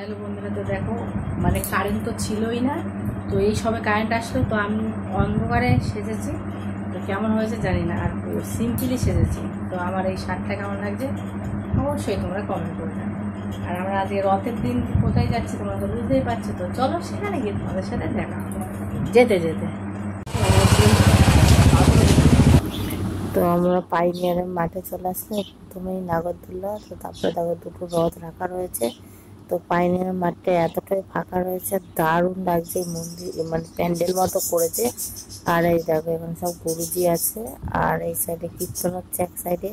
Hello বন্ধুরা, তো দেখো মানে কারেন্ট তো ছিলই না, তো এই সবে কারেন্ট আসলো, তো আমি অন্ধকারে সেজেছি, তো কেমন হয়েছে জানি না, আর সিম্পলি সেজেছি। তো আমার এই শার্টটা কেমন লাগছে অবশ্যই তোমরা কমেন্ট করে জানো। আর আমরা আজকে রথের দিন কোথায় যাচ্ছি তোমরা তো বুঝতেই পারছো, তো চলো সেখানে গিয়ে তোমাদের সাথে দেখা যেতে যেতে। তো আমরা পাইনিয়ারের মাঠে চলে আসছি, প্রথমেই নাগরদোল্লা, তো তারপরে দেখো দুটো রথ রাখা রয়েছে। তো পাইনিয়ার মাঠটা এতটাই ফাঁকা রয়েছে, দারুণ লাগছে। মন্দির মানে প্যান্ডেল মতো করেছে। আর এই দেখো এখানে সব গুরুজি আছে, আর এই সাইডে কীর্তন হচ্ছে এক সাইডে,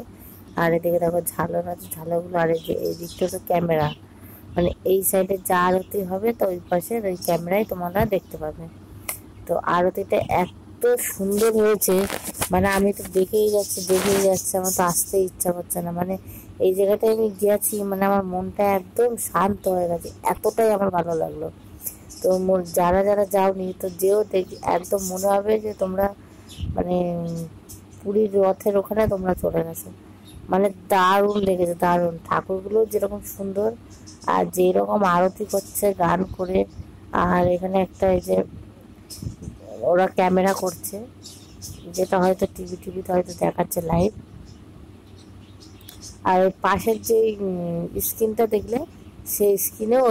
আর এদিকে দেখো ঝালর আছে, ঝালরগুলো। আর এই দিকটা তো ক্যামেরা, মানে এই সাইডে যা আরতি হবে তো ওই পাশে ওই ক্যামেরায় তোমরা দেখতে পাবে। তো আরতিটা এত সুন্দর হয়েছে, মানে আমি তো দেখেই যাচ্ছি, আমার তো আসতেই ইচ্ছা করছে না। মানে এই জায়গাটায় আমি গিয়েছি, মানে আমার মনটা একদম শান্ত হয়ে গেছে, এতটাই আমার ভালো লাগলো। তো যারা যারা যাওনি তো যেও দেখি, একদম মনে হবে যে তোমরা মানে পুরীর রথের ওখানে তোমরা চলে গেছো। মানে দারুণ লেগেছে, দারুণ। ঠাকুরগুলো যেরকম সুন্দর, আর যেরকম আরতি করছে গান করে, আর এখানে একটা এই যে ওরা ক্যামেরা করছে, যেটা হয়তো টিভিতে হয়তো দেখাচ্ছে লাইভ। আর পাশের যে স্ক্রিনটা দেখলে, সেই স্ক্রিনেও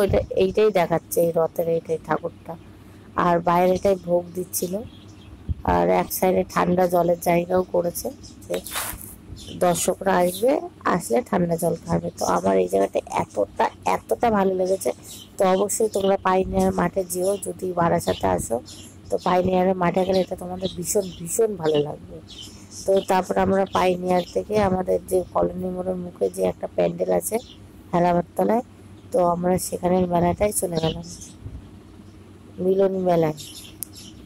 এইটাই দেখাচ্ছে, এই রথের এইটাই ঠাকুরটা। আর বাইরেটাই ভোগ দিচ্ছিল। আর এক সাইডে ঠান্ডা জলের জায়গাও করেছে, যে দর্শকরা আসলে ঠান্ডা জল খাবে। তো আমার এই জায়গাটা এতটা ভালো লেগেছে। তো অবশ্যই তোমরা পাইনিয়ার মাঠে যেও, যদি বারাসাতে আসো তো পাইনিয়ারের মাঠে গেলে এটা তোমাদের ভীষণ ভীষণ ভালো লাগবে। তো তারপর আমরা পাইনিয়ার থেকে আমাদের যে কলোনি মোড়ের মুখে যে একটা প্যান্ডেল আছে হেলাবার তলায়, তো আমরা সেখানের মেলাটাই চলে গেলাম, মিলনী মেলায়।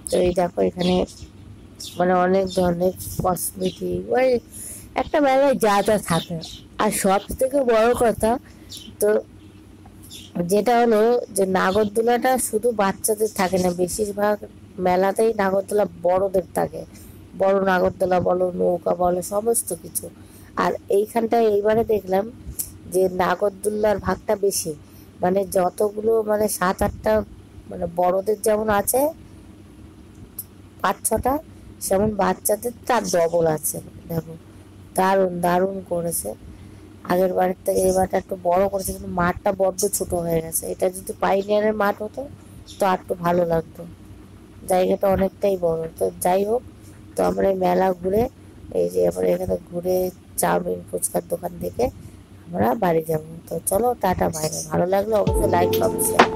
তো এই দেখো এখানে মানে অনেক ধরনের কসমেটিক, ওই একটা মেলায় যা যা থাকে। আর সব থেকে বড় কথা তো যেটা হলো যে নাগরদোলাটা শুধু বাচ্চাদের থাকে না, বেশিরভাগ মেলাতেই নাগরদোলা বড়দের থাকে। বড় নাগরদোলা বলো, নৌকা বলো, সমস্ত কিছু। আর এইখানটায় এইবারে দেখলাম যে নাগরদোলার ভাগটা বেশি, মানে যতগুলো মানে 7-8টা মানে বড়দের যেমন আছে 5-6টা, সেমন বাচ্চাদের তার ডবল আছে। দেখো দারুণ দারুণ করেছে। আগের বারের থেকে এবারটা একটু বড় করেছে, কিন্তু মাঠটা বড্ড ছোট হয়ে গেছে। এটা যদি পাইনিয়ারের মাঠ হতো তো আর একটু ভালো লাগতো, জায়গাটা অনেকটাই বড়। তো যাই হোক, তো আমরা এই মেলা ঘুরে, এই যে আমরা এখানে ঘুরে চাউমিন ফুচকার দোকান থেকে আমরা বাড়ি যাবো। তো চলো টাটা, বাইরে ভালো লাগলো অবশ্যই লাইক কমেন্ট শেয়ার।